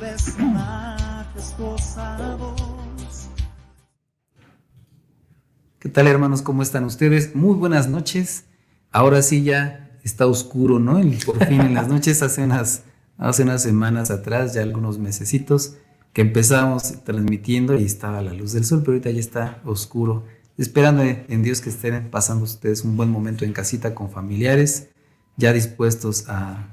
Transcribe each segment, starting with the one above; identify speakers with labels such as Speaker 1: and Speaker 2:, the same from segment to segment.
Speaker 1: de su majestuosa voz.
Speaker 2: ¿Qué tal, hermanos? ¿Cómo están ustedes? Muy buenas noches. Ahora sí ya está oscuro, ¿no? Por fin en las noches, hace unas semanas atrás, ya algunos mesecitos, que empezamos transmitiendo y estaba la luz del sol, pero ahorita ya está oscuro. Esperando en Dios que estén pasando ustedes un buen momento en casita con familiares, ya dispuestos a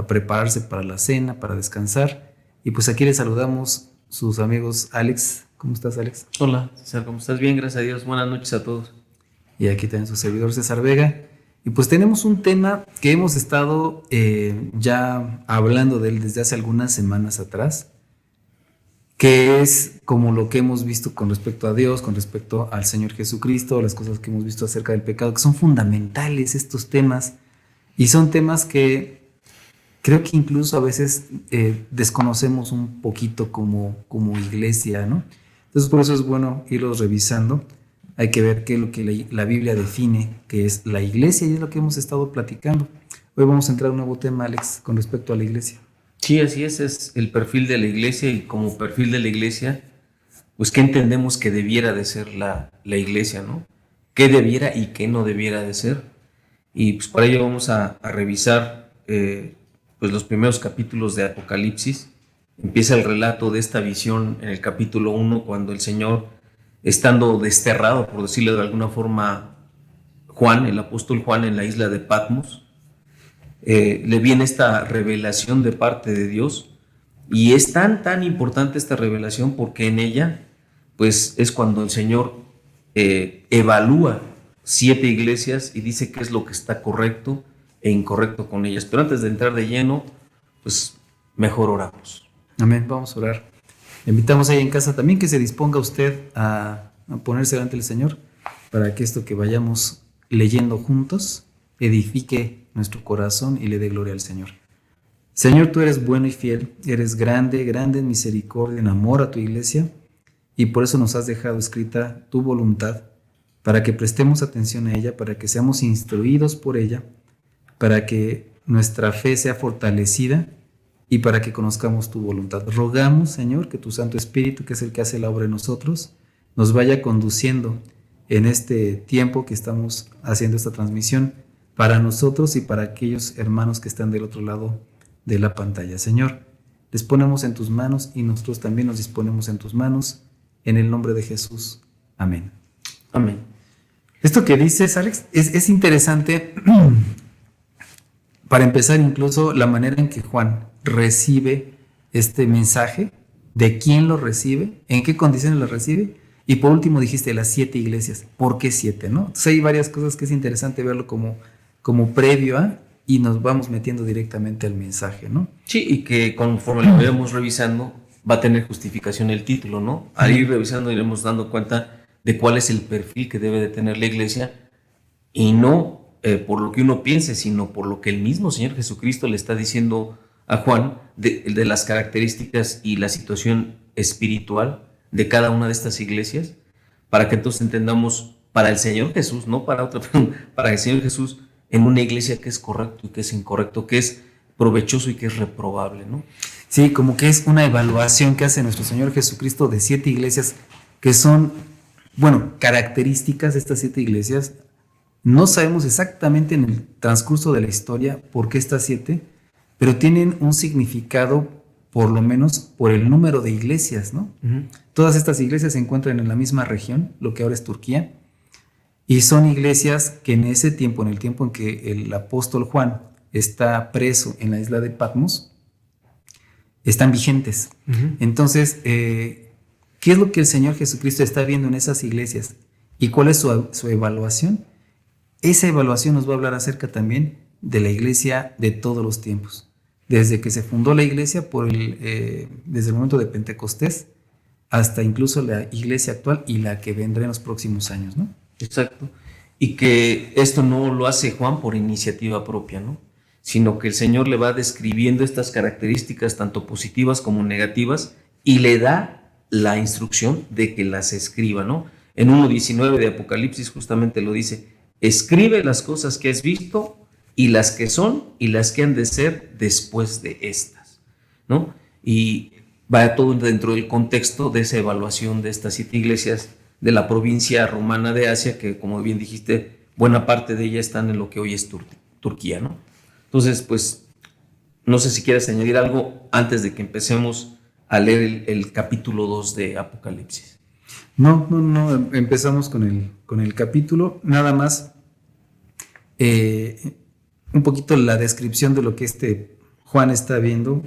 Speaker 2: prepararse para la cena, para descansar. Y pues aquí les saludamos sus amigos. Alex, ¿cómo estás, Alex?
Speaker 3: Hola, César, ¿cómo estás? Bien, gracias a Dios. Buenas noches a todos.
Speaker 2: Y aquí también su servidor César Vega. Y pues tenemos un tema que hemos estado ya hablando de él desde hace algunas semanas atrás, que es como lo que hemos visto con respecto a Dios, con respecto al Señor Jesucristo, las cosas que hemos visto acerca del pecado, que son fundamentales estos temas, y son temas que creo que incluso a veces desconocemos un poquito como iglesia, ¿no? Entonces por eso es bueno irlos revisando. Hay que ver qué es lo que la Biblia define, que es la iglesia, y es lo que hemos estado platicando. Hoy vamos a entrar a un nuevo tema, Alex, con respecto a la iglesia.
Speaker 3: Sí, así es el perfil de la iglesia, y como perfil de la iglesia, pues qué entendemos que debiera de ser la iglesia, ¿no? ¿Qué debiera y qué no debiera de ser? Y pues para ello vamos a revisar pues los primeros capítulos de Apocalipsis. Empieza el relato de esta visión en el capítulo 1, cuando el Señor, estando desterrado, por decirlo de alguna forma, Juan, el apóstol Juan, en la isla de Patmos, le viene esta revelación de parte de Dios, y es tan importante esta revelación porque en ella pues es cuando el Señor evalúa 7 iglesias y dice qué es lo que está correcto e incorrecto con ellas. Pero antes de entrar de lleno, pues mejor oramos.
Speaker 2: Amén, vamos a orar. Le invitamos ahí en casa también que se disponga usted a ponerse delante del Señor, para que esto que vayamos leyendo juntos edifique nuestro corazón y le dé gloria al Señor. Señor, tú eres bueno y fiel, eres grande en misericordia, en amor a tu iglesia, y por eso nos has dejado escrita tu voluntad, para que prestemos atención a ella, para que seamos instruidos por ella, para que nuestra fe sea fortalecida y para que conozcamos tu voluntad. Rogamos, Señor, que tu Santo Espíritu, que es el que hace la obra en nosotros, nos vaya conduciendo en este tiempo que estamos haciendo esta transmisión, para nosotros y para aquellos hermanos que están del otro lado de la pantalla. Señor, les ponemos en tus manos y nosotros también nos disponemos en tus manos, en el nombre de Jesús. Amén.
Speaker 3: Amén.
Speaker 2: Esto que dices, Alex, es interesante. Para empezar, incluso la manera en que Juan recibe este mensaje, de quién lo recibe, en qué condiciones lo recibe, y por último dijiste las 7 iglesias. ¿Por qué 7, no? Entonces hay varias cosas que es interesante verlo como previo a, y nos vamos metiendo directamente al mensaje, ¿no?
Speaker 3: Sí, y que conforme lo vayamos revisando, va a tener justificación el título, ¿no? Al ir revisando iremos dando cuenta de cuál es el perfil que debe de tener la iglesia, y no por lo que uno piense, sino por lo que el mismo Señor Jesucristo le está diciendo a Juan de las características y la situación espiritual de cada una de estas iglesias, para que entonces entendamos para el Señor Jesús, no para otra, para el Señor Jesús, en una iglesia que es correcto y que es incorrecto, que es provechoso y que es reprobable, ¿no?
Speaker 2: Sí, como que es una evaluación que hace nuestro Señor Jesucristo de 7 iglesias que son, bueno, características de estas 7 iglesias. No sabemos exactamente en el transcurso de la historia por qué estas 7, pero tienen un significado, por lo menos por el número de iglesias, ¿no? Uh-huh. Todas estas iglesias se encuentran en la misma región, lo que ahora es Turquía, y son iglesias que en ese tiempo, en el tiempo en que el apóstol Juan está preso en la isla de Patmos, están vigentes. Uh-huh. Entonces, ¿qué es lo que el Señor Jesucristo está viendo en esas iglesias? ¿Y cuál es su evaluación? Esa evaluación nos va a hablar acerca también de la iglesia de todos los tiempos. Desde que se fundó la iglesia, desde el momento de Pentecostés, hasta incluso la iglesia actual y la que vendrá en los próximos años, ¿no?
Speaker 3: Exacto. Y que esto no lo hace Juan por iniciativa propia, ¿no? Sino que el Señor le va describiendo estas características, tanto positivas como negativas, y le da la instrucción de que las escriba, ¿no? En 1:19 de Apocalipsis justamente lo dice: escribe las cosas que has visto y las que son y las que han de ser después de estas, ¿no? Y va todo dentro del contexto de esa evaluación de estas 7 iglesias de la provincia romana de Asia, que como bien dijiste, buena parte de ellas están en lo que hoy es Turquía, ¿no? Entonces, pues, no sé si quieres añadir algo antes de que empecemos a leer el capítulo 2 de Apocalipsis.
Speaker 2: No, empezamos con el capítulo, nada más un poquito la descripción de lo que Juan está viendo.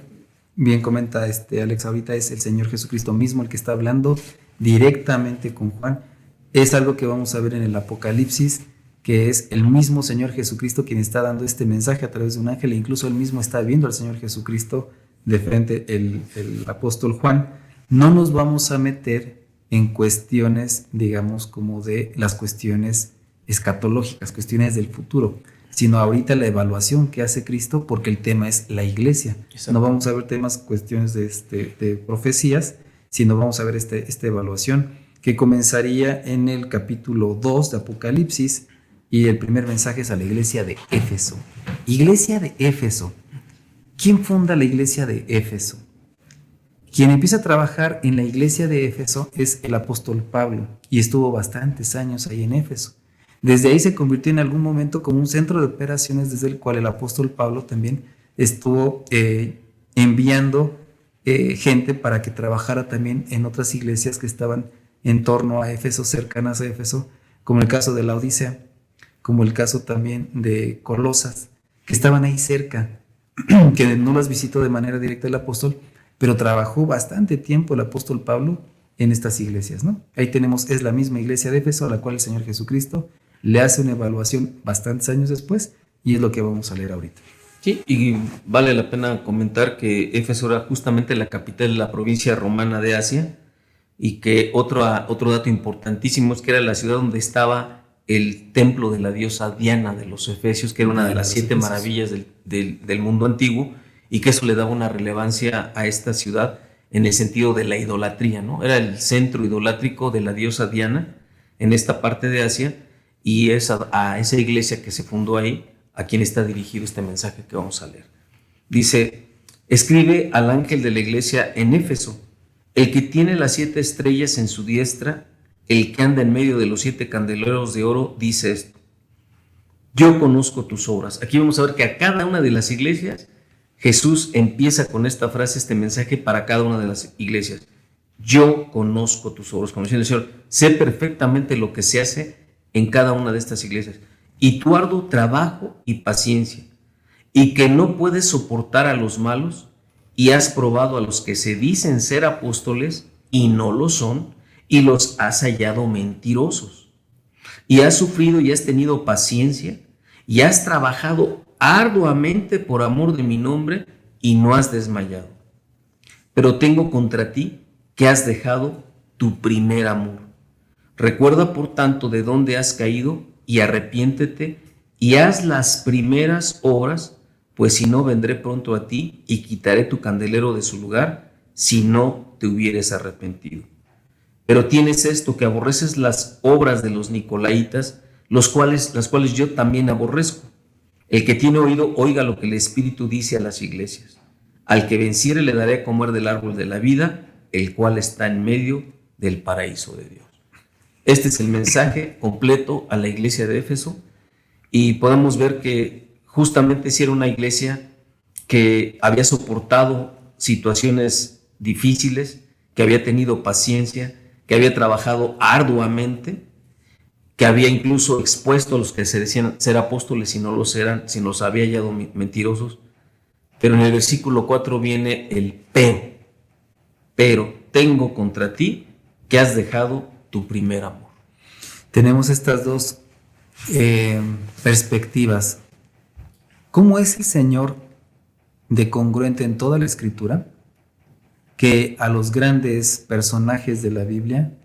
Speaker 2: Bien comenta Alex ahorita, es el Señor Jesucristo mismo el que está hablando directamente con Juan. Es algo que vamos a ver en el Apocalipsis, que es el mismo Señor Jesucristo quien está dando este mensaje a través de un ángel, e incluso él mismo está viendo al Señor Jesucristo de frente, el apóstol Juan. No nos vamos a meter en cuestiones, digamos, como de las cuestiones escatológicas, cuestiones del futuro, sino ahorita la evaluación que hace Cristo, porque el tema es la iglesia. Exacto. No vamos a ver temas, cuestiones de profecías, sino vamos a ver esta evaluación que comenzaría en el capítulo 2 de Apocalipsis, y el primer mensaje es a la iglesia de Éfeso. Iglesia de Éfeso. ¿Quién funda la iglesia de Éfeso? Quien empieza a trabajar en la iglesia de Éfeso es el apóstol Pablo, y estuvo bastantes años ahí en Éfeso. Desde ahí se convirtió en algún momento como un centro de operaciones desde el cual el apóstol Pablo también estuvo enviando gente para que trabajara también en otras iglesias que estaban en torno a Éfeso, cercanas a Éfeso, como el caso de la Odisea, como el caso también de Colosas, que estaban ahí cerca, que no las visitó de manera directa el apóstol, pero trabajó bastante tiempo el apóstol Pablo en estas iglesias, ¿no? Ahí tenemos, es la misma iglesia de Éfeso a la cual el Señor Jesucristo le hace una evaluación bastantes años después, y es lo que vamos a leer ahorita.
Speaker 3: Sí, y vale la pena comentar que Éfeso era justamente la capital de la provincia romana de Asia, y que otro dato importantísimo es que era la ciudad donde estaba el templo de la diosa Diana de los Efesios, que era una de las 7 maravillas del mundo antiguo, y que eso le daba una relevancia a esta ciudad en el sentido de la idolatría, ¿no? Era el centro idolátrico de la diosa Diana en esta parte de Asia, y es a esa iglesia que se fundó ahí a quien está dirigido este mensaje que vamos a leer. Dice: escribe al ángel de la iglesia en Éfeso, el que tiene las 7 estrellas en su diestra, el que anda en medio de los 7 candeleros de oro, dice esto: yo conozco tus obras. Aquí vamos a ver que a cada una de las iglesias Jesús empieza con esta frase, este mensaje para cada una de las iglesias. Yo conozco tus obras, como dice el Señor, sé perfectamente lo que se hace en cada una de estas iglesias, y tu arduo trabajo y paciencia, y que no puedes soportar a los malos, y has probado a los que se dicen ser apóstoles y no lo son, y los has hallado mentirosos, y has sufrido y has tenido paciencia, y has trabajado arduamente por amor de mi nombre, y no has desmayado. Pero tengo contra ti que has dejado tu primer amor. Recuerda, por tanto, de dónde has caído, y arrepiéntete, y haz las primeras obras, pues si no, vendré pronto a ti, y quitaré tu candelero de su lugar, si no te hubieres arrepentido. Pero tienes esto, que aborreces las obras de los nicolaitas, las cuales yo también aborrezco. El que tiene oído, oiga lo que el Espíritu dice a las iglesias. Al que venciere le daré a comer del árbol de la vida, el cual está en medio del paraíso de Dios. Este es el mensaje completo a la iglesia de Éfeso, y podemos ver que justamente si era una iglesia que había soportado situaciones difíciles, que había tenido paciencia, que había trabajado arduamente, que había incluso expuesto a los que se decían ser apóstoles y no los eran, si los había hallado mentirosos. Pero en el versículo 4 viene el pero tengo contra ti que has dejado tu primer amor.
Speaker 2: Tenemos estas dos perspectivas. ¿Cómo es el Señor de congruente en toda la Escritura? Que a los grandes personajes de la Biblia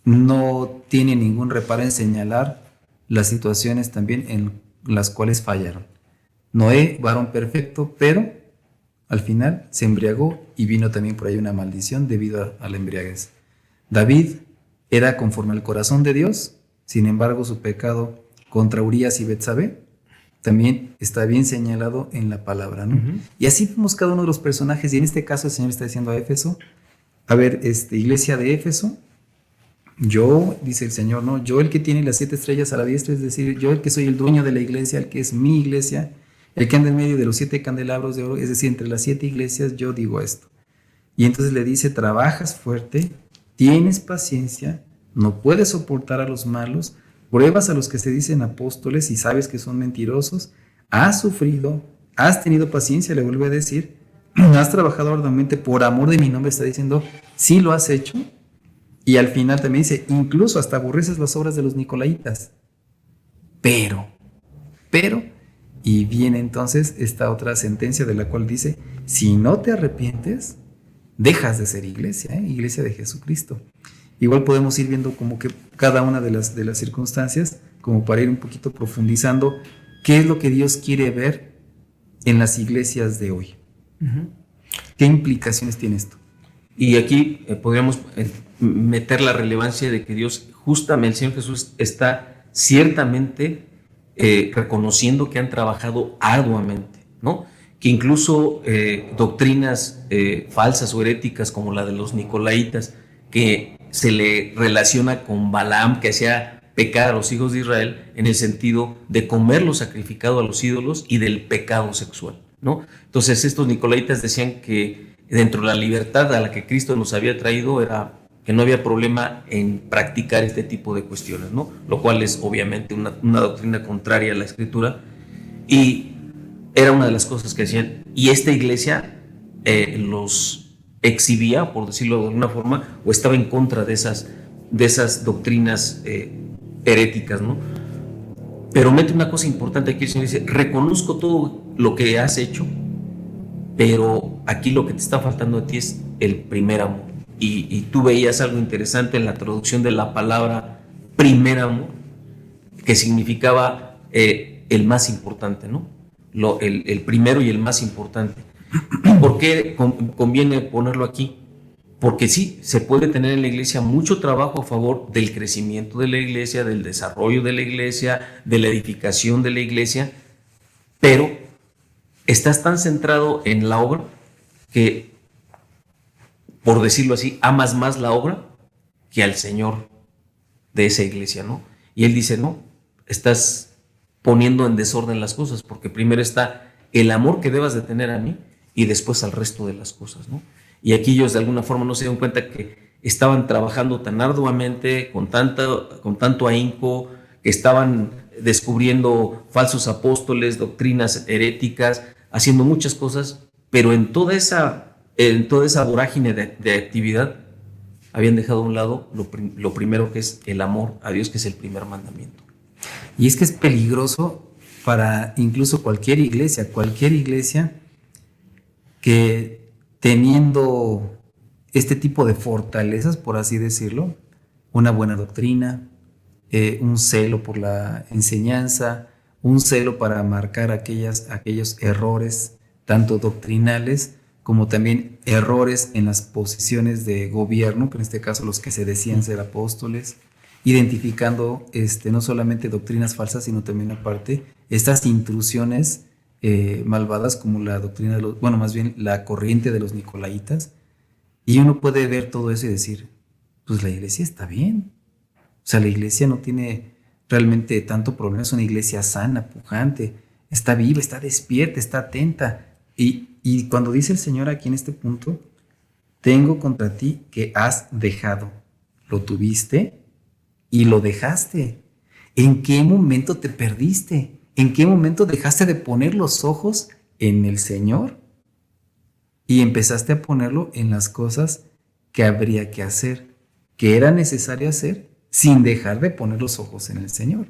Speaker 2: no tiene ningún reparo en señalar las situaciones también en las cuales fallaron. Noé, varón perfecto, pero al final se embriagó y vino también por ahí una maldición debido a la embriaguez. David era conforme al corazón de Dios, sin embargo su pecado contra Urías y Betsabé también está bien señalado en la palabra, ¿no?
Speaker 3: Ujú.
Speaker 2: Y así vemos cada uno de los personajes, y en este caso el Señor está diciendo a Éfeso, a ver, iglesia de Éfeso, yo, dice el Señor, ¿no? Yo el que tiene las 7 estrellas a la diestra, es decir, yo el que soy el dueño de la iglesia, el que es mi iglesia, el que anda en medio de los 7 candelabros de oro, es decir, entre las 7 iglesias, yo digo esto. Y entonces le dice, trabajas fuerte, tienes paciencia, no puedes soportar a los malos, pruebas a los que se dicen apóstoles y sabes que son mentirosos, has sufrido, has tenido paciencia, le vuelve a decir, has trabajado arduamente por amor de mi nombre, está diciendo, sí lo has hecho. Y al final también dice, incluso hasta aborreces las obras de los nicolaitas. Pero, y viene entonces esta otra sentencia de la cual dice, si no te arrepientes, dejas de ser iglesia, iglesia de Jesucristo. Igual podemos ir viendo como que cada una de las circunstancias, como para ir un poquito profundizando qué es lo que Dios quiere ver en las iglesias de hoy.
Speaker 3: Ujú.
Speaker 2: ¿Qué implicaciones tiene esto?
Speaker 3: Y aquí podríamos meter la relevancia de que Dios, justamente el Señor Jesús, está ciertamente reconociendo que han trabajado arduamente, ¿no? Que incluso doctrinas falsas o heréticas como la de los nicolaitas, que se le relaciona con Balaam, que hacía pecar a los hijos de Israel en el sentido de comer lo sacrificado a los ídolos y del pecado sexual, ¿no? Entonces estos nicolaitas decían que dentro de la libertad a la que Cristo nos había traído era que no había problema en practicar este tipo de cuestiones, ¿no? Lo cual es obviamente una doctrina contraria a la Escritura, y era una de las cosas que decían, y esta iglesia los exhibía, por decirlo de alguna forma, o estaba en contra de esas doctrinas heréticas, ¿no? Pero mete una cosa importante aquí, el Señor dice, reconozco todo lo que has hecho, pero aquí lo que te está faltando a ti es el primer amor. Y tú veías algo interesante en la traducción de la palabra primer amor, que significaba el más importante, ¿no? El primero y el más importante. ¿Por qué conviene ponerlo aquí? Porque sí, se puede tener en la iglesia mucho trabajo a favor del crecimiento de la iglesia, del desarrollo de la iglesia, de la edificación de la iglesia, pero estás tan centrado en la obra que, por decirlo así, amas más la obra que al Señor de esa iglesia, ¿no? Y Él dice, no, estás poniendo en desorden las cosas, porque primero está el amor que debas de tener a mí y después al resto de las cosas, ¿no? Y aquí ellos de alguna forma no se dieron cuenta que estaban trabajando tan arduamente, con tanto ahínco, que estaban descubriendo falsos apóstoles, doctrinas heréticas, haciendo muchas cosas, pero en toda esa vorágine de actividad habían dejado a un lado lo primero, que es el amor a Dios, que es el primer mandamiento.
Speaker 2: Y es que es peligroso para incluso cualquier iglesia que teniendo este tipo de fortalezas, por así decirlo, una buena doctrina, un celo por la enseñanza, un celo para marcar aquellos errores, tanto doctrinales como también errores en las posiciones de gobierno, que en este caso los que se decían ser apóstoles, identificando no solamente doctrinas falsas, sino también aparte estas intrusiones malvadas como la doctrina más bien la corriente de los nicolaitas. Y uno puede ver todo eso y decir, pues la iglesia está bien. O sea, la iglesia no tiene realmente tanto problema, es una iglesia sana, pujante, está viva, está despierta, está atenta. Y cuando dice el Señor aquí en este punto, tengo contra ti que has dejado, lo tuviste y lo dejaste. ¿En qué momento te perdiste? ¿En qué momento dejaste de poner los ojos en el Señor y empezaste a ponerlo en las cosas que habría que hacer, que era necesario hacer, sin dejar de poner los ojos en el Señor?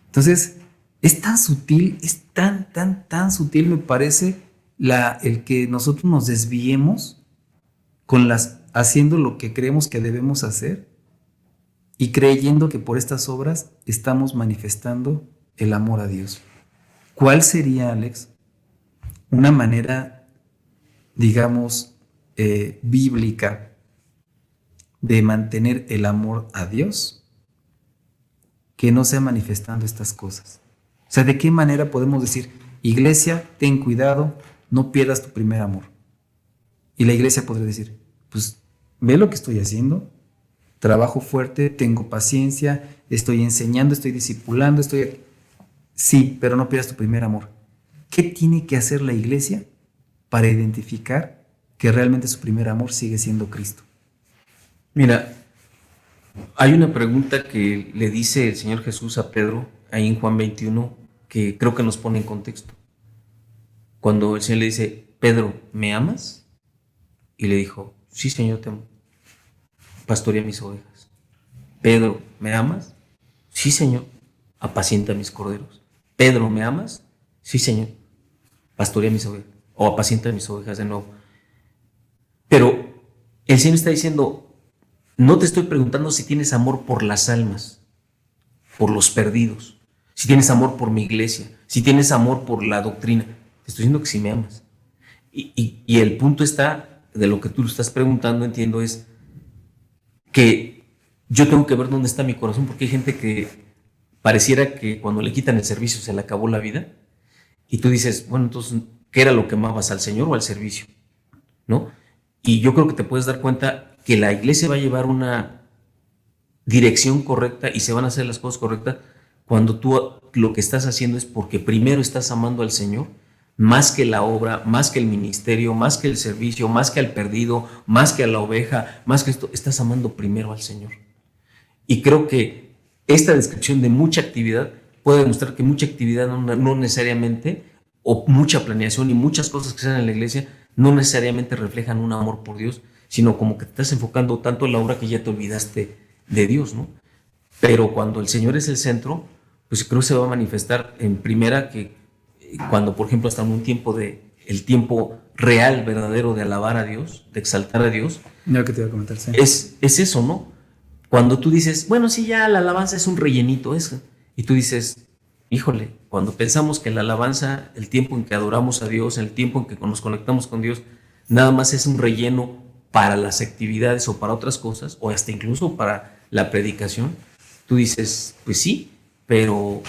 Speaker 2: Entonces, es tan sutil, es tan sutil, me parece, el que nosotros nos desviemos haciendo lo que creemos que debemos hacer y creyendo que por estas obras estamos manifestando el amor a Dios. ¿Cuál sería, Alex, una manera, digamos, bíblica de mantener el amor a Dios que no sea manifestando estas cosas? O sea, ¿de qué manera podemos decir, iglesia, ten cuidado, no pierdas tu primer amor? Y la iglesia podría decir, pues ve lo que estoy haciendo, trabajo fuerte, tengo paciencia, estoy enseñando, estoy discipulando, estoy... Sí, pero no pierdas tu primer amor. ¿Qué tiene que hacer la iglesia para identificar que realmente su primer amor sigue siendo Cristo?
Speaker 3: Mira, hay una pregunta que le dice el Señor Jesús a Pedro, ahí en Juan 21, que creo que nos pone en contexto. Cuando el Señor le dice, Pedro, ¿me amas? Y le dijo, sí, Señor, te amo. Pastorea mis ovejas. Pedro, ¿me amas? Sí, Señor, apacienta mis corderos. Pedro, ¿me amas? Sí, Señor, pastorea mis ovejas. O apacienta mis ovejas de nuevo. Pero el Señor está diciendo, no te estoy preguntando si tienes amor por las almas, por los perdidos, si tienes amor por mi iglesia, si tienes amor por la doctrina. Te estoy diciendo que si me amas. Y el punto está, de lo que tú estás preguntando, entiendo, es que yo tengo que ver dónde está mi corazón, porque hay gente que pareciera que cuando le quitan el servicio se le acabó la vida, y tú dices, bueno, entonces, ¿qué era lo que amabas, al Señor o al servicio? ¿No? Y yo creo que te puedes dar cuenta que la iglesia va a llevar una dirección correcta y se van a hacer las cosas correctas cuando tú lo que estás haciendo es porque primero estás amando al Señor, más que la obra, más que el ministerio, más que el servicio, más que al perdido, más que a la oveja, más que esto, estás amando primero al Señor. Y creo que esta descripción de mucha actividad puede demostrar que mucha actividad no necesariamente, o mucha planeación y muchas cosas que se hacen en la iglesia, no necesariamente reflejan un amor por Dios, sino como que te estás enfocando tanto en la obra que ya te olvidaste de Dios, ¿no? Pero cuando el Señor es el centro, pues creo que se va a manifestar en primera que cuando, por ejemplo, hasta en un tiempo el tiempo real, verdadero de alabar a Dios, de exaltar a Dios,
Speaker 2: Lo que te iba a comentar, sí.
Speaker 3: es eso, ¿no? Cuando tú dices, bueno, sí, ya la alabanza es un rellenito, eso. Y tú dices, híjole, cuando pensamos que la alabanza, el tiempo en que adoramos a Dios, el tiempo en que nos conectamos con Dios, nada más es un relleno para las actividades o para otras cosas, o hasta incluso para la predicación, tú dices, pues sí, pero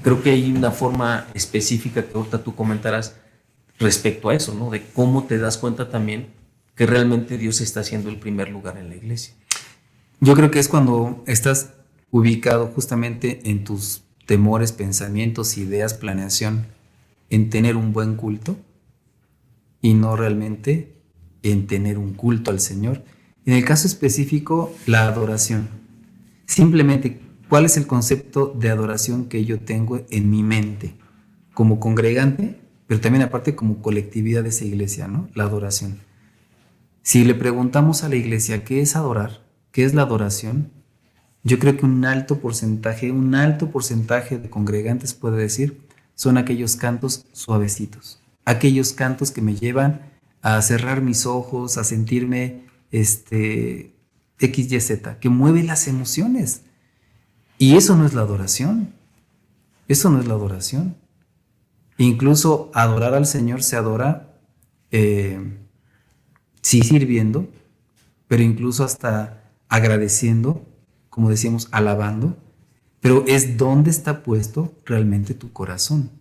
Speaker 3: creo que hay una forma específica que ahorita tú comentarás respecto a eso, ¿no? De cómo te das cuenta también que realmente Dios está haciendo el primer lugar en la iglesia.
Speaker 2: Yo creo que es cuando estás ubicado justamente en tus temores, pensamientos, ideas, planeación, en tener un buen culto y no realmente en tener un culto al Señor. En el caso específico, la adoración. Simplemente, ¿cuál es el concepto de adoración que yo tengo en mi mente? Como congregante, pero también aparte como colectividad de esa iglesia, ¿no? La adoración. Si le preguntamos a la iglesia qué es adorar, qué es la adoración, yo creo que un alto porcentaje de congregantes puede decir, son aquellos cantos suavecitos, aquellos cantos que me llevan a cerrar mis ojos, a sentirme XYZ, que mueve las emociones. Y eso no es la adoración. Eso no es la adoración. Incluso adorar al Señor se adora, sí sirviendo, pero incluso hasta agradeciendo, como decíamos, alabando, pero es dónde está puesto realmente tu corazón.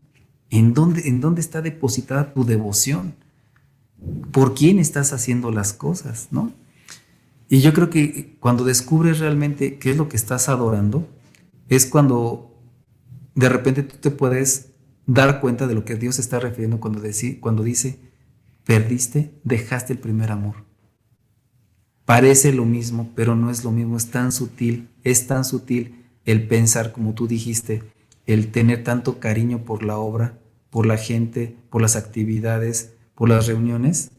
Speaker 2: ¿En dónde está depositada tu devoción? ¿Por quién estás haciendo las cosas, no? Y yo creo que cuando descubres realmente qué es lo que estás adorando, es cuando de repente tú te puedes dar cuenta de lo que Dios está refiriendo cuando dice, perdiste, dejaste el primer amor. Parece lo mismo, pero no es lo mismo, es tan sutil el pensar, como tú dijiste, el tener tanto cariño por la obra, por la gente, por las actividades, por las reuniones,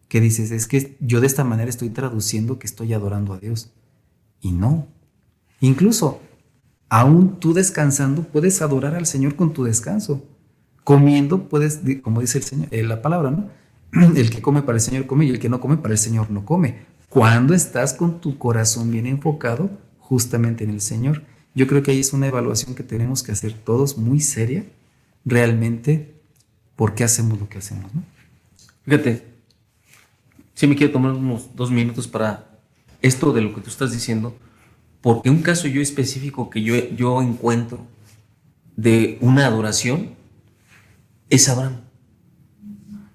Speaker 2: que dices, es que yo de esta manera estoy traduciendo que estoy adorando a Dios. Y no. Incluso, aún tú descansando, puedes adorar al Señor con tu descanso. Comiendo, puedes, como dice el Señor, la palabra, ¿no? El que come para el Señor come y el que no come para el Señor no come. Cuando estás con tu corazón bien enfocado justamente en el Señor. Yo creo que ahí es una evaluación que tenemos que hacer todos muy seria, realmente, por qué hacemos lo que hacemos, ¿no?
Speaker 3: Fíjate, sí me quiero tomar unos 2 minutos para esto de lo que tú estás diciendo, porque un caso yo específico que yo encuentro de una adoración es Abraham.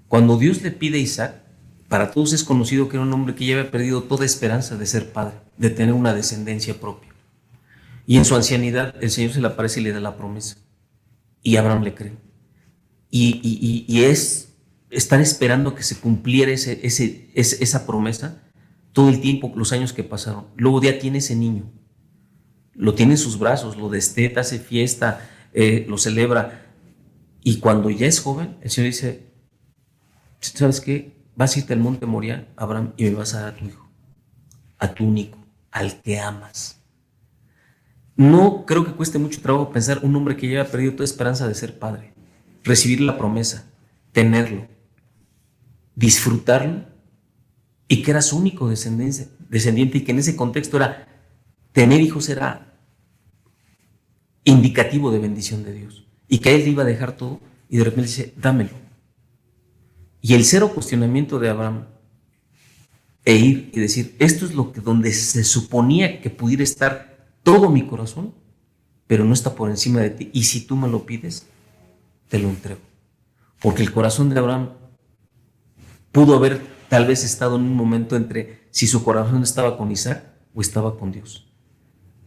Speaker 3: Cuando Dios le pide a Isaac, para todos es conocido que era un hombre que ya había perdido toda esperanza de ser padre, de tener una descendencia propia. Y en su ancianidad el Señor se le aparece y le da la promesa. Y Abraham le cree. Y es estar esperando que se cumpliera esa promesa todo el tiempo, los años que pasaron. Luego ya tiene ese niño, lo tiene en sus brazos, lo desteta, hace fiesta, lo celebra. Y cuando ya es joven, el Señor dice, ¿sabes qué? Vas a irte al monte Moriah, Abraham, y me vas a dar a tu hijo, a tu único, al que amas. No creo que cueste mucho trabajo pensar un hombre que ya ha perdido toda esperanza de ser padre, recibir la promesa, tenerlo, disfrutarlo, y que era su único descendiente, y que en ese contexto era tener hijos era indicativo de bendición de Dios, y que a él le iba a dejar todo, y de repente dice, dámelo. Y el cero cuestionamiento de Abraham e ir y decir, esto es donde se suponía que pudiera estar todo mi corazón, pero no está por encima de ti, y si tú me lo pides, te lo entrego. Porque el corazón de Abraham pudo haber tal vez estado en un momento entre si su corazón estaba con Isaac o estaba con Dios.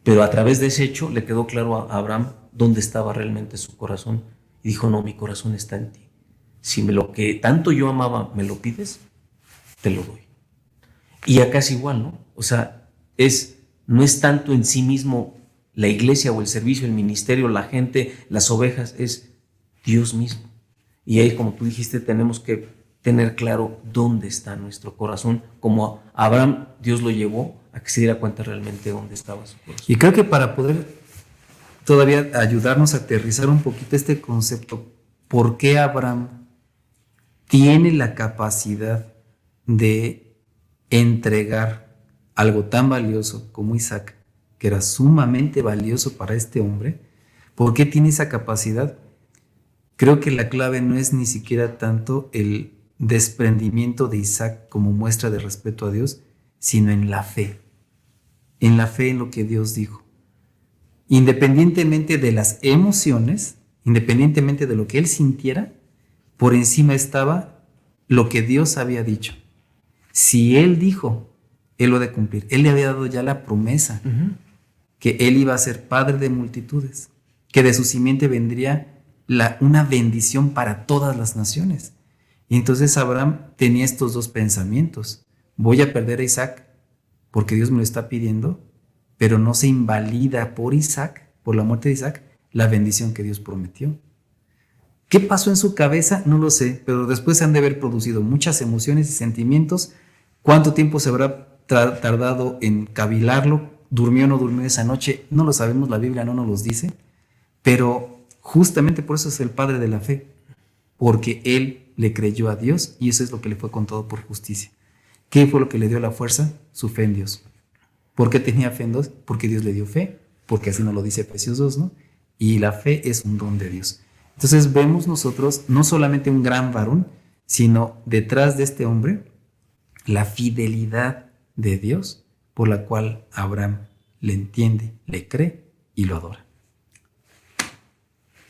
Speaker 3: Pero a través de ese hecho le quedó claro a Abraham dónde estaba realmente su corazón, y dijo, no, mi corazón está en ti. Si lo que tanto yo amaba me lo pides, te lo doy. Y acá es igual, ¿no? O sea, no es tanto en sí mismo la iglesia o el servicio, el ministerio, la gente, las ovejas, es Dios mismo. Y ahí, como tú dijiste, tenemos que tener claro dónde está nuestro corazón. Como a Abraham, Dios lo llevó a que se diera cuenta realmente dónde estaba su corazón.
Speaker 2: Y creo que para poder todavía ayudarnos a aterrizar un poquito este concepto, ¿por qué Abraham tiene la capacidad de entregar algo tan valioso como Isaac, que era sumamente valioso para este hombre? ¿Por qué tiene esa capacidad? Creo que la clave no es ni siquiera tanto el desprendimiento de Isaac como muestra de respeto a Dios, sino en la fe en lo que Dios dijo. Independientemente de las emociones, independientemente de lo que él sintiera, por encima estaba lo que Dios había dicho. Si él dijo, él lo ha de cumplir. Él le había dado ya la promesa que él iba a ser padre de multitudes, que de su simiente vendría una bendición para todas las naciones. Y entonces Abraham tenía estos dos pensamientos. Voy a perder a Isaac porque Dios me lo está pidiendo, pero no se invalida por Isaac, por la muerte de Isaac, la bendición que Dios prometió. ¿Qué pasó en su cabeza? No lo sé, pero después se han de haber producido muchas emociones y sentimientos. ¿Cuánto tiempo se habrá tardado en cavilarlo? ¿Durmió o no durmió esa noche? No lo sabemos, la Biblia no nos los dice, pero justamente por eso es el padre de la fe, porque él le creyó a Dios y eso es lo que le fue contado por justicia. ¿Qué fue lo que le dio la fuerza? Su fe en Dios. ¿Por qué tenía fe en Dios? Porque Dios le dio fe, porque así nos lo dice Efesios 2, ¿no? Y la fe es un don de Dios. Entonces vemos nosotros no solamente un gran varón, sino detrás de este hombre la fidelidad de Dios por la cual Abraham le entiende, le cree y lo adora.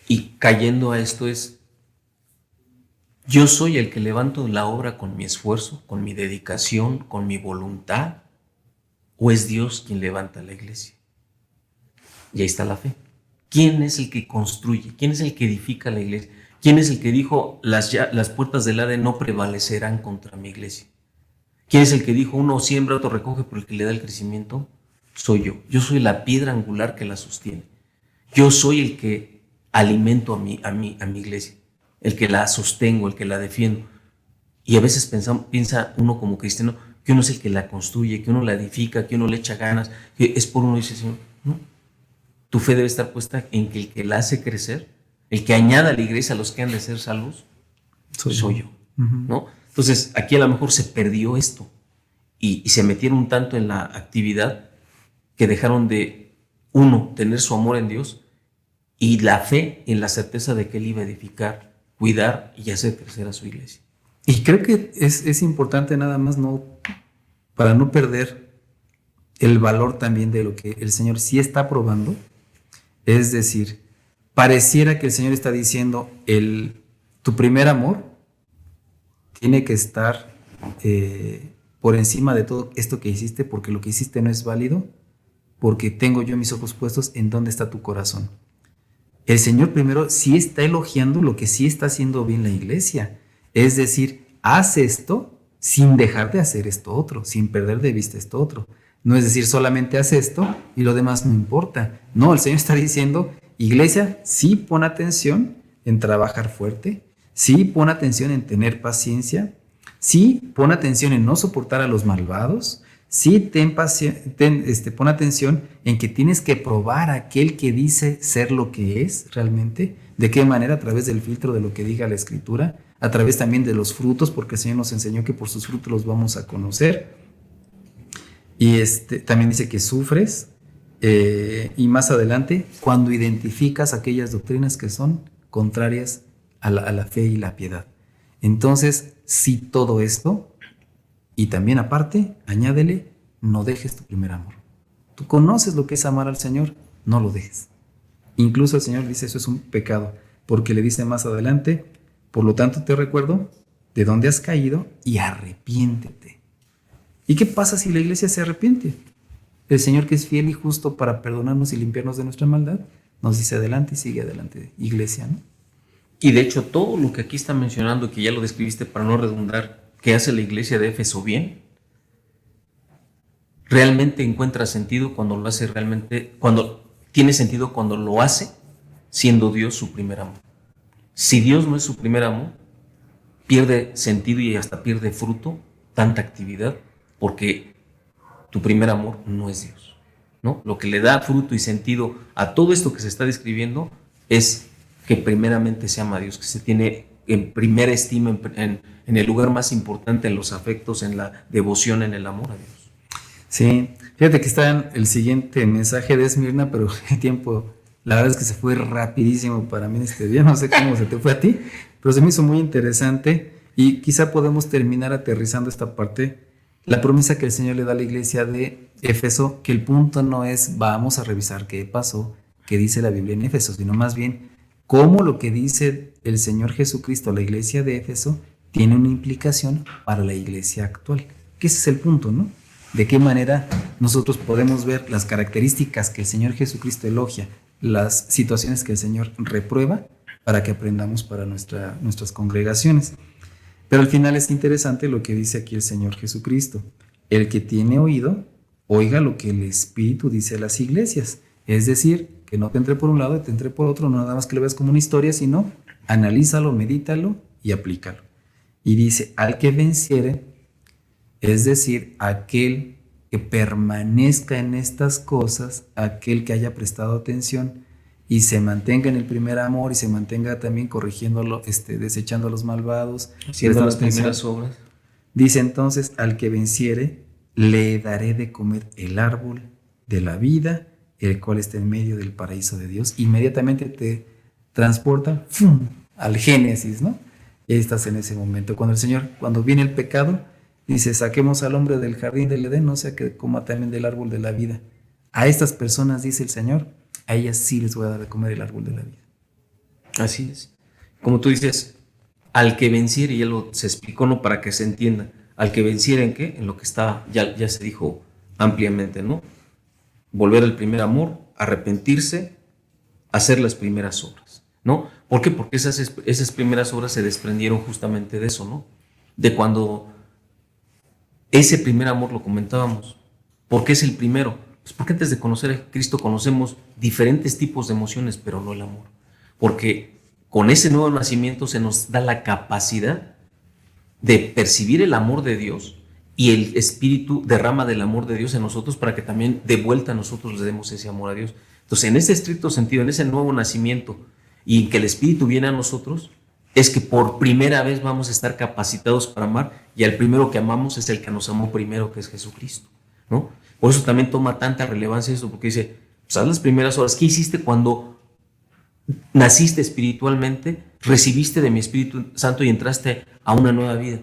Speaker 3: Y cayendo a esto yo soy el que levanto la obra con mi esfuerzo, con mi dedicación, con mi voluntad, ¿o es Dios quien levanta la iglesia? Y ahí está la fe. ¿Quién es el que construye? ¿Quién es el que edifica la iglesia? ¿Quién es el que dijo las puertas del Hades no prevalecerán contra mi iglesia? ¿Quién es el que dijo uno siembra, otro recoge, pero el que le da el crecimiento? Soy yo. Yo soy la piedra angular que la sostiene. Yo soy el que alimento a mi iglesia, el que la sostengo, el que la defiendo. Y a veces piensa uno como cristiano que uno es el que la construye, que uno la edifica, que uno le echa ganas, que es por uno. Dice, Señor, no. Tu fe debe estar puesta en que el que la hace crecer, el que añada a la iglesia a los que han de ser salvos, soy yo. ¿No? Entonces, aquí a lo mejor se perdió esto y se metieron tanto en la actividad que dejaron de, uno, tener su amor en Dios y la fe en la certeza de que Él iba a edificar, cuidar y hacer crecer a su iglesia.
Speaker 2: Y creo que es importante nada más para no perder el valor también de lo que el Señor sí está probando. Es decir, pareciera que el Señor está diciendo, tu primer amor tiene que estar por encima de todo esto que hiciste, porque lo que hiciste no es válido, porque tengo yo mis ojos puestos en dónde está tu corazón. El Señor primero sí está elogiando lo que sí está haciendo bien la iglesia. Es decir, haz esto sin dejar de hacer esto otro, sin perder de vista esto otro. No es decir, solamente haz esto y lo demás no importa. No, el Señor está diciendo, iglesia, sí pon atención en trabajar fuerte, sí pon atención en tener paciencia, sí pon atención en no soportar a los malvados, sí pon atención en que tienes que probar a aquel que dice ser lo que es realmente. ¿De qué manera? A través del filtro de lo que diga la Escritura, a través también de los frutos, porque el Señor nos enseñó que por sus frutos los vamos a conocer. Y también dice que sufres, y más adelante, cuando identificas aquellas doctrinas que son contrarias a la fe y la piedad. Entonces, sí, todo esto, y también aparte, añádele, no dejes tu primer amor. Tú conoces lo que es amar al Señor, no lo dejes. Incluso el Señor dice, eso es un pecado, porque le dice más adelante, por lo tanto te recuerdo de dónde has caído y arrepiéntete. ¿Y qué pasa si la iglesia se arrepiente? El Señor, que es fiel y justo para perdonarnos y limpiarnos de nuestra maldad, nos dice adelante y sigue adelante, iglesia, ¿no?
Speaker 3: Y de hecho, todo lo que aquí está mencionando, que ya lo describiste para no redundar, que hace la iglesia de Éfeso bien, realmente encuentra sentido cuando lo hace realmente, cuando tiene sentido cuando lo hace siendo Dios su primer amor. Si Dios no es su primer amor, pierde sentido y hasta pierde fruto tanta actividad, porque tu primer amor no es Dios, ¿no? Lo que le da fruto y sentido a todo esto que se está describiendo es que primeramente se ama a Dios, que se tiene en primera estima, en el lugar más importante, en los afectos, en la devoción, en el amor a Dios.
Speaker 2: Sí, fíjate que está en el siguiente mensaje de Esmirna, pero el tiempo, la verdad es que se fue rapidísimo para mí este día, no sé cómo se te fue a ti, pero se me hizo muy interesante y quizá podemos terminar aterrizando esta parte, la promesa que el Señor le da a la iglesia de Éfeso, que el punto no es vamos a revisar qué pasó, qué dice la Biblia en Éfeso, sino más bien cómo lo que dice el Señor Jesucristo a la iglesia de Éfeso tiene una implicación para la iglesia actual, que ese es el punto, ¿no? De qué manera nosotros podemos ver las características que el Señor Jesucristo elogia, las situaciones que el Señor reprueba, para que aprendamos para nuestras congregaciones. Pero al final es interesante lo que dice aquí el Señor Jesucristo. El que tiene oído, oiga lo que el Espíritu dice a las iglesias. Es decir, que no te entre por un lado y te entre por otro, no nada más que lo veas como una historia, sino analízalo, medítalo y aplícalo. Y dice, al que venciere, es decir, aquel que permanezca en estas cosas, aquel que haya prestado atención y se mantenga en el primer amor y se mantenga también corrigiéndolo, desechando a los malvados,
Speaker 3: haciendo las primeras obras.
Speaker 2: Dice entonces, al que venciere, le daré de comer el árbol de la vida, el cual está en medio del paraíso de Dios. Inmediatamente te transporta ¡fum!, al Génesis, ¿no? Y ahí estás en ese momento. Cuando viene el pecado, dice, saquemos al hombre del jardín del Edén, no sea que coma también del árbol de la vida. A estas personas, dice el Señor, a ellas sí les voy a dar de comer el árbol de la vida.
Speaker 3: Así es. Como tú dices, al que venciere, ya se explicó, ¿no? Para que se entienda. Al que venciere, ¿en qué? En lo que está, ya se dijo ampliamente, ¿no? Volver al primer amor, arrepentirse, hacer las primeras obras, ¿no? ¿Por qué? Porque esas primeras obras se desprendieron justamente de eso, ¿no? De cuando ese primer amor lo comentábamos. ¿Por qué es el primero? Pues porque antes de conocer a Cristo conocemos diferentes tipos de emociones, pero no el amor. Porque con ese nuevo nacimiento se nos da la capacidad de percibir el amor de Dios, y el Espíritu derrama del amor de Dios en nosotros para que también de vuelta a nosotros le demos ese amor a Dios. Entonces, en ese estricto sentido, en ese nuevo nacimiento y en que el Espíritu viene a nosotros, es que por primera vez vamos a estar capacitados para amar, y al primero que amamos es el que nos amó primero, que es Jesucristo, ¿no? Por eso también toma tanta relevancia esto, porque dice, pues haz las primeras horas. ¿Qué hiciste cuando naciste espiritualmente, recibiste de mi Espíritu Santo y entraste a una nueva vida?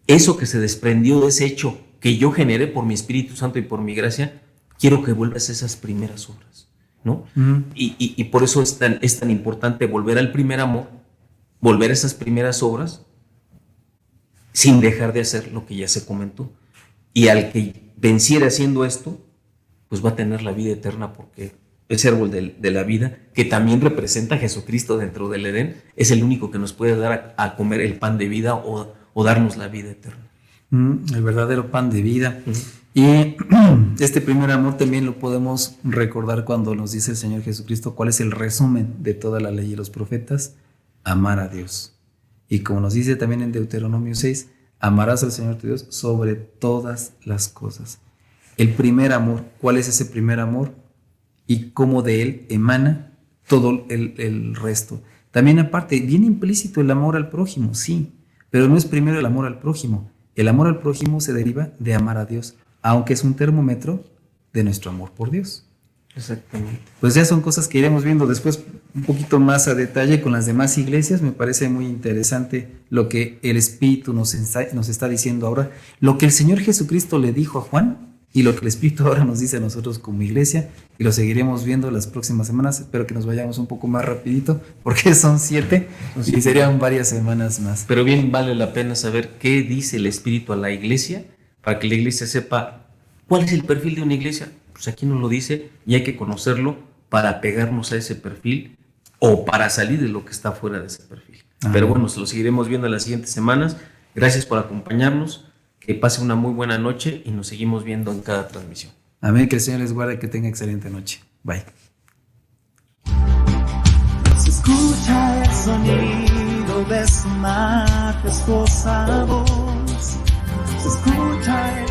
Speaker 3: Eso que se desprendió de ese hecho que yo generé por mi Espíritu Santo y por mi gracia, quiero que vuelvas a esas primeras obras. ¿no?
Speaker 2: Ujú.
Speaker 3: Y por eso es tan importante volver al primer amor, volver a esas primeras obras, sin dejar de hacer lo que ya se comentó. Y al que venciere haciendo esto, pues va a tener la vida eterna, porque ese árbol de la vida, que también representa a Jesucristo dentro del Edén, es el único que nos puede dar a comer el pan de vida o darnos la vida eterna.
Speaker 2: El verdadero pan de vida.
Speaker 3: Ujú.
Speaker 2: Y este primer amor también lo podemos recordar cuando nos dice el Señor Jesucristo cuál es el resumen de toda la ley y los profetas: amar a Dios. Y como nos dice también en Deuteronomio 6, amarás al Señor tu Dios sobre todas las cosas. El primer amor, ¿cuál es ese primer amor? Y cómo de él emana todo el resto. También aparte, viene implícito el amor al prójimo, sí, pero no es primero el amor al prójimo. El amor al prójimo se deriva de amar a Dios, aunque es un termómetro de nuestro amor por Dios.
Speaker 3: Exactamente.
Speaker 2: Pues ya son cosas que iremos viendo después un poquito más a detalle con las demás iglesias. Me parece muy interesante lo que el Espíritu nos está diciendo ahora, lo que el Señor Jesucristo le dijo a Juan y lo que el Espíritu ahora nos dice a nosotros como iglesia, y lo seguiremos viendo las próximas semanas. Espero que nos vayamos un poco más rapidito, porque son 7 y serían varias semanas más.
Speaker 3: Pero bien vale la pena saber qué dice el Espíritu a la iglesia, para que la iglesia sepa cuál es el perfil de una iglesia. Pues aquí nos lo dice y hay que conocerlo para pegarnos a ese perfil o para salir de lo que está fuera de ese perfil. Pero bueno, se lo seguiremos viendo en las siguientes semanas. Gracias por acompañarnos. Que pase una muy buena noche y nos seguimos viendo en cada transmisión.
Speaker 2: Amén, que el Señor les guarde, que tenga excelente noche. Bye.
Speaker 1: Se escucha el sonido de su majestuosa voz. Se escucha el